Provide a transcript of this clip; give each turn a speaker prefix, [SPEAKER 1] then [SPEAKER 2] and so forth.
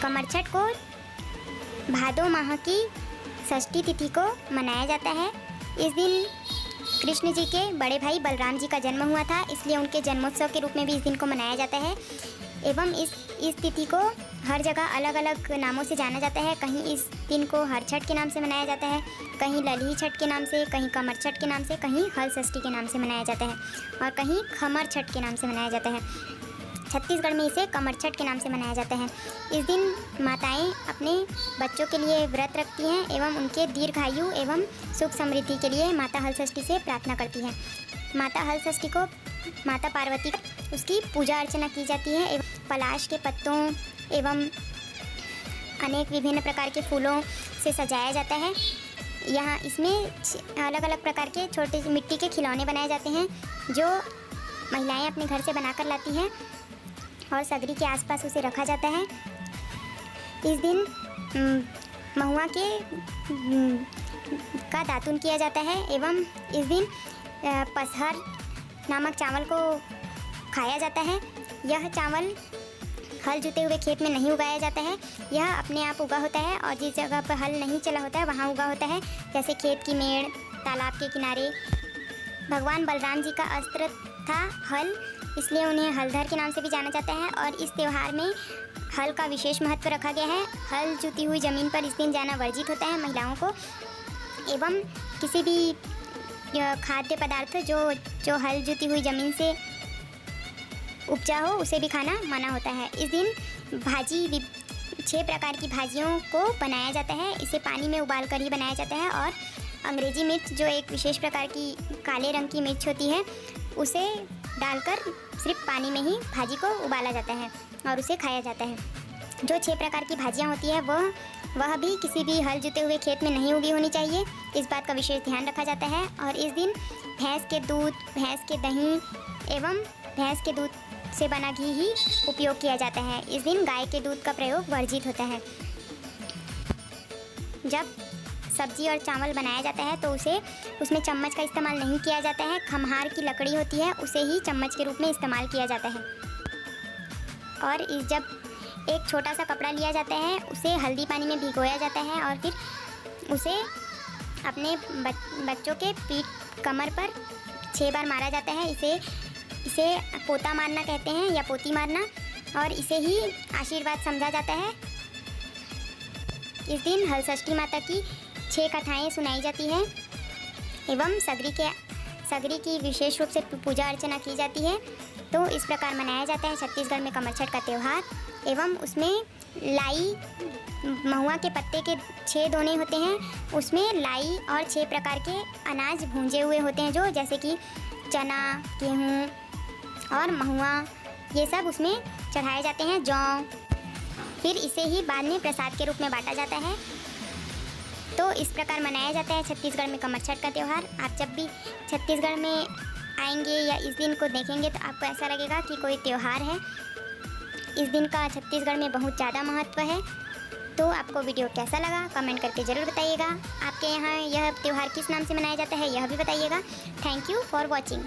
[SPEAKER 1] कमर छठ को भादो माह की षष्ठी तिथि को मनाया जाता है। इस दिन कृष्ण जी के बड़े भाई बलराम जी का जन्म हुआ था, इसलिए उनके जन्मोत्सव के रूप में भी इस दिन को मनाया जाता है। एवं इस तिथि को हर जगह अलग अलग नामों से जाना जाता है। कहीं इस दिन को हर छठ के नाम से मनाया जाता है, कहीं लली छठ के नाम से, कहीं कमर छठ के नाम से, कहीं हल षष्ठी के नाम से मनाया जाता है और कहीं खमर छठ के नाम से मनाया जाता है। छत्तीसगढ़ में इसे कमर छठ के नाम से मनाया जाता है। इस दिन माताएं अपने बच्चों के लिए व्रत रखती हैं एवं उनके दीर्घायु एवं सुख समृद्धि के लिए माता हल षष्ठी से प्रार्थना करती हैं। माता हल षष्ठी को माता पार्वती उसकी पूजा अर्चना की जाती है एवं पलाश के पत्तों एवं अनेक विभिन्न प्रकार के फूलों से सजाया जाता है। यहाँ इसमें अलग अलग प्रकार के छोटे मिट्टी के खिलौने बनाए जाते हैं जो महिलाएं अपने घर से बनाकर लाती हैं और सगरी के आसपास उसे रखा जाता है। इस दिन महुआ के का दातुन किया जाता है एवं इस दिन पसहर नामक चावल को खाया जाता है। यह चावल हल जुते हुए खेत में नहीं उगाया जाता है, यह अपने आप उगा होता है और जिस जगह पर हल नहीं चला होता है वहाँ उगा होता है, जैसे खेत की मेड़, तालाब के किनारे। भगवान बलराम जी का अस्त्र था हल, इसलिए उन्हें हलधर के नाम से भी जाना जाता है और इस त्यौहार में हल का विशेष महत्व रखा गया है। हल जुती हुई ज़मीन पर इस दिन जाना वर्जित होता है महिलाओं को एवं किसी भी खाद्य पदार्थ जो हल जुती हुई ज़मीन से उपजा हो उसे भी खाना मना होता है। इस दिन भाजी 6 प्रकार की भाजियों को बनाया जाता है, इसे पानी में उबाल कर ही बनाया जाता है और अंग्रेजी मिर्च जो एक विशेष प्रकार की काले रंग की मिर्च होती है उसे डालकर सिर्फ पानी में ही भाजी को उबाला जाता है और उसे खाया जाता है। जो 6 प्रकार की भाजियाँ होती है वह भी किसी भी हल जुते हुए खेत में नहीं उगी होनी चाहिए, इस बात का विशेष ध्यान रखा जाता है। और इस दिन भैंस के दूध, भैंस के दही एवं भैंस के दूध से बना घी ही उपयोग किया जाता है। इस दिन गाय के दूध का प्रयोग वर्जित होता है। जब सब्जी और चावल बनाया जाता है तो उसमें चम्मच का इस्तेमाल नहीं किया जाता है, खम्हार की लकड़ी होती है उसे ही चम्मच के रूप में इस्तेमाल किया जाता है। और जब एक छोटा सा कपड़ा लिया जाता है उसे हल्दी पानी में भिगोया जाता है और फिर उसे अपने बच्चों के पीठ कमर पर 6 बार मारा जाता है। इसे पोता मारना कहते हैं या पोती मारना, और इसे ही आशीर्वाद समझा जाता है। इस दिन हल षष्ठी माता की 6 कथाएं सुनाई जाती हैं एवं सगरी की विशेष रूप से पूजा अर्चना की जाती है। तो इस प्रकार मनाया जाता है छत्तीसगढ़ में कमर छठ का त्यौहार। एवं उसमें लाई महुआ के पत्ते के 6 दोने होते हैं, उसमें लाई और 6 प्रकार के अनाज भूंजे हुए होते हैं जो जैसे कि चना, गेहूँ और महुआ, ये सब उसमें चढ़ाए जाते हैं, जौ। फिर इसे ही बाद में प्रसाद के रूप में बांटा जाता है। तो इस प्रकार मनाया जाता है छत्तीसगढ़ में कमर छठ का त्यौहार। आप जब भी छत्तीसगढ़ में आएंगे या इस दिन को देखेंगे तो आपको ऐसा लगेगा कि कोई त्यौहार है। इस दिन का छत्तीसगढ़ में बहुत ज़्यादा महत्व है। तो आपको वीडियो कैसा लगा कमेंट करके ज़रूर बताइएगा। आपके यहाँ यह त्यौहार किस नाम से मनाया जाता है यह भी बताइएगा। Thank you for watching.